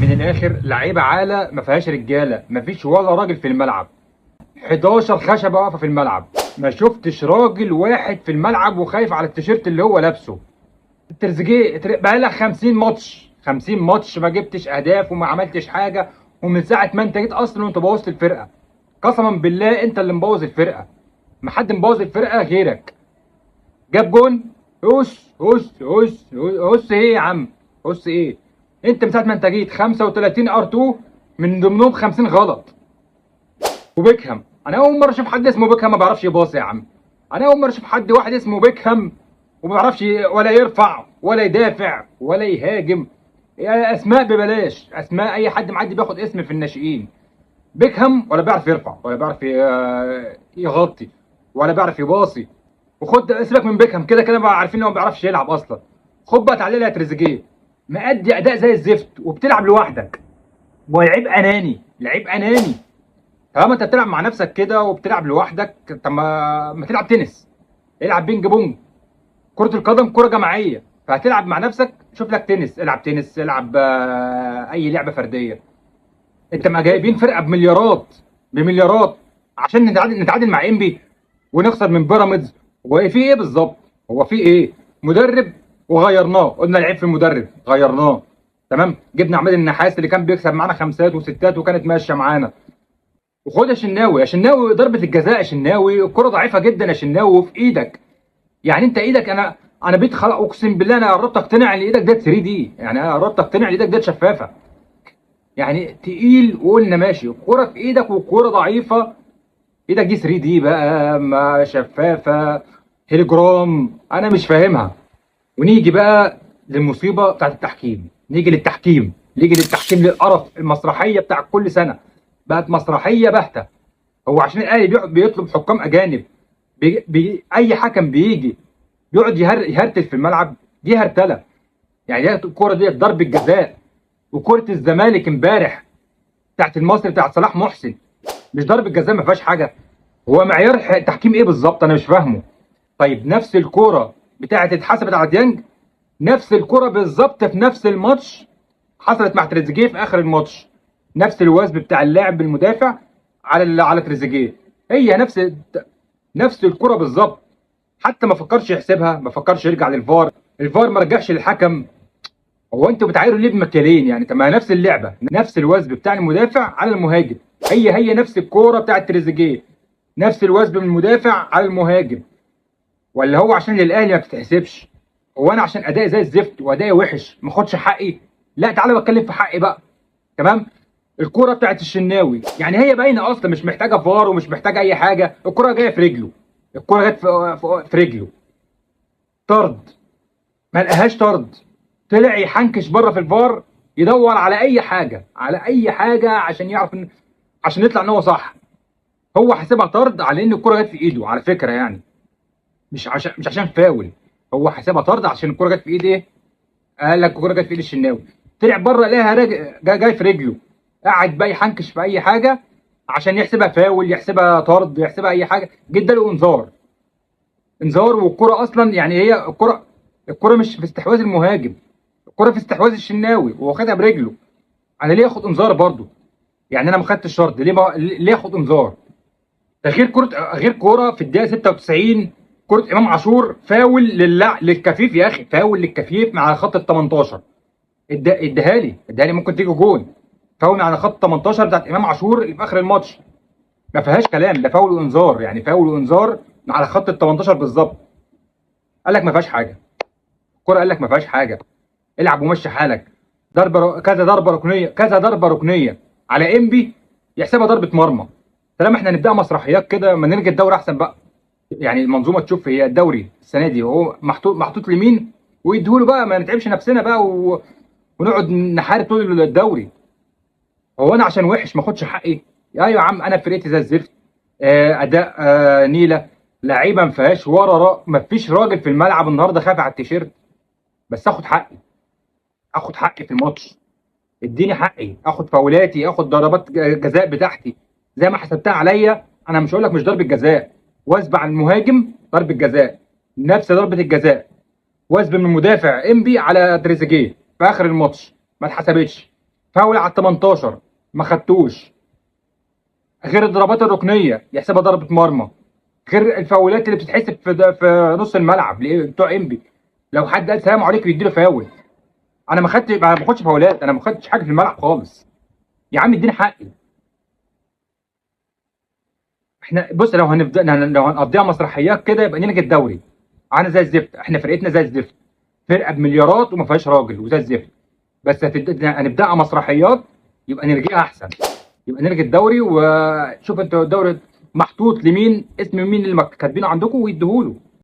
من الاخر لعيبه عاله ما فيهاش رجاله، ما فيش ولا راجل في الملعب. 11 خشبه واقفه في الملعب، ما شفتش راجل واحد في الملعب وخايف على التيشيرت اللي هو لابسه. تريزيجيه بقالك 50 ماتش 50 ماتش ما جبتش اهداف وما عملتش حاجه، ومن ساعه ما انت جيت اصلا وانت بوظت الفرقه. قسما بالله انت اللي مبوظ الفرقه، ما حد مبوظ الفرقه غيرك. جاب جون، هس هس هس هس ايه يا عم؟ هس ايه؟ انت من ساعه ما انت جيت 35 ار 2 من ضمنهم 50 غلط. وبيكهام، انا اول مره اشوف حد اسمه بيكهام ما بيعرفش يباصي يا عم. انا اول مره اشوف حد واحد اسمه بيكهام وما بيعرفش ولا يرفع ولا يدافع ولا يهاجم. يا اسماء ببلاش، اسماء اي حد معدي بياخد اسم في الناشئين. بيكهام ولا بيعرف يرفع ولا بيعرف يغطي ولا بيعرف يباصي. وخد سيبك من بيكهام، كده كده بقى عارفين ان هو ما بيعرفش يلعب اصلا. خد بقى تعالى لي يا تريزيجيه، مأدي اداء زي الزفت وبتلعب لوحدك. ولعيب اناني، لعيب اناني. طالما انت بتلعب مع نفسك كده وبتلعب لوحدك، طب ما تلعب تنس، العب بينج بونج. كرة القدم كرة جماعية، فهتلعب مع نفسك شوف لك تنس، العب تنس، العب اي لعبة فردية. انت ما جايبين فرقة بمليارات، بمليارات عشان نتعادل مع انبي ونخسر من بيراميدز. هو في ايه بالظبط؟ هو في ايه؟ مدرب وغيرناه، قلنا العيب في المدرب غيرناه. تمام، جبنا عماد النحاس اللي كان بيكسب معانا خمسات وستات وكانت ماشيه معانا. وخد يا شناوي، يا شناوي ضربه الجزاء، يا شناوي الكره ضعيفه جدا يا شناوي وفي ايدك. يعني انت ايدك، انا بقيت خلاص اقسم بالله انا قربت اقتنع ان ايدك ديت 3 دي، يعني انا قربت اقتنع ان ايدك ديت شفافه. يعني تقيل وقلنا ماشي، الكره في ايدك والكره ضعيفه. ايدك دي 3 دي بقى، ما شفافه، هيلوجرام، انا مش فاهمها. ونيجي بقى للمصيبه بتاعت التحكيم، نيجي للتحكيم للقرف، المسرحيه بتاع كل سنه بقت مسرحيه باهته. هو عشان الاهلي بيطلب حكام اجانب، اي حكم بيجي بيقعد يهرتل في الملعب؟ دي هرتله. يعني دي الكوره دي ضربه جزاء، وكره الزمالك امبارح بتاعت المصري بتاعت صلاح محسن مش ضربه جزاء؟ ما فيهاش حاجه. هو معيار تحكيم ايه بالظبط؟ انا مش فاهمه. طيب نفس الكوره بتاعت اتحسبت على ديانج، نفس الكوره بالظبط في نفس الماتش حصلت مع تريزيجيه في اخر الماتش. نفس الوثب بتاع اللاعب المدافع على تريزيجيه، هي نفس الكوره بالظبط. حتى ما فكرش يحسبها، ما فكرش يرجع للفار، الفار ما رجعش للحكم. هو انتوا بتعايروا ليه بمكيالين يعني؟ طب ما نفس اللعبه، نفس الوثب بتاع المدافع على المهاجم، هي نفس الكوره بتاعت تريزيجيه، نفس الوثب من المدافع على المهاجم. ولا هو عشان للاهلي ما بتتحسبش؟ هو انا عشان ادائي زي الزفت وادائي وحش ما اخدش حقي؟ لا تعالى بتكلم في حقي بقى. تمام. الكوره بتاعت الشناوي يعني هي باينه اصلا، مش محتاجه فار ومش محتاجه اي حاجه، الكوره جايه في رجله، الكوره جت في رجله. طرد؟ ما لقاهاش طرد، طلع يحنكش بره في الفار، يدور على اي حاجه، على اي حاجه عشان يعرف عشان يطلع ان هو صح. هو حاسبها طرد على ان الكوره جت في ايده على فكره يعني، مش عشان فاول. هو حاسبها طرد عشان الكوره جت في ايد ايه؟ قال لك الكوره جت في ايد الشناوي. طلع بره لقاها جاي في رجله، قعد بقى يحنكش في اي حاجه عشان يحسبها فاول، يحسبها طرد، يحسبها اي حاجه. جدا له انذار، انذار. والكره اصلا يعني هي الكره مش في استحواذ المهاجم، الكره في استحواذ الشناوي واخدها برجله. انا ليه اخد انذار برضه؟ يعني انا ما خدتش طرد، ليه اخد انذار؟ ده غير كوره في الدقيقه 96، كره امام عاشور فاول للكفيف يا اخي، فاول للكفيف مع خط ال 18. اديها لي ممكن تيجي جون. فاول على خط 18 بتاعت امام عاشور اللي في اخر الماتش، ما فيهاش كلام، ده فاول وانذار، يعني فاول وانذار على خط ال 18 بالظبط. قال لك ما فيهاش حاجه، الكوره قال لك ما فيهاش حاجه، العب ومشي حالك. كذا ضربه ركنيه، كذا ضربه ركنيه على انبي يحسبها ضربه مرمى. طالما احنا نبدا مسرحيات كده، ما نرجع الدوري احسن بقى. يعني المنظومه تشوف هي الدوري السنه دي وهو محطوط لمين ويديهوله بقى، ما نتعبش نفسنا بقى ونقعد نحارب طول الدوري. هو انا عشان وحش ما اخدش حقي؟ ايوه يا عم، انا فرقتي زي الزفت، اداء نيله، لعيبه ما فيهاش ما فيش راجل في الملعب النهارده خاف على التيشيرت. بس اخد حقي، اخد حقي في الماتش، اديني حقي، اخد فاولاتي، اخد ضربات جزاء بتاعتي زي ما حسبتها عليا. انا مش هقول لك مش ضربه جزاء، وثب على المهاجم ضربه جزاء، نفس ضربه الجزاء، وثب من المدافع انبي على تريزيجيه في اخر الماتش ما اتحسبتش. فاول على ال 18 ما خدتوش، غير الضربات الركنيه يحسبها ضربه مرمى، غير الفاولات اللي بتتحسب في نص الملعب بتوع انبي. لو حد قال سلام عليكم يديله فاول. انا ما باخدش فاولات، انا ما باخدش حاجه في الملعب خالص. يا عم اديني حقي. احنا بص، لو هنقضيها مسرحيات كده يبقى نلغي الدوري. انا زي الزفت، احنا فرقتنا زي الزفت، فرقه بمليارات وما فيهاش راجل وزي الزفت. بس هنبداها مسرحيات، يبقى نلغيها احسن. يبقى نلغي الدوري، وشوف انت الدوري محطوط لمين، اسم مين اللي كاتبينه عندكم ويديهوله.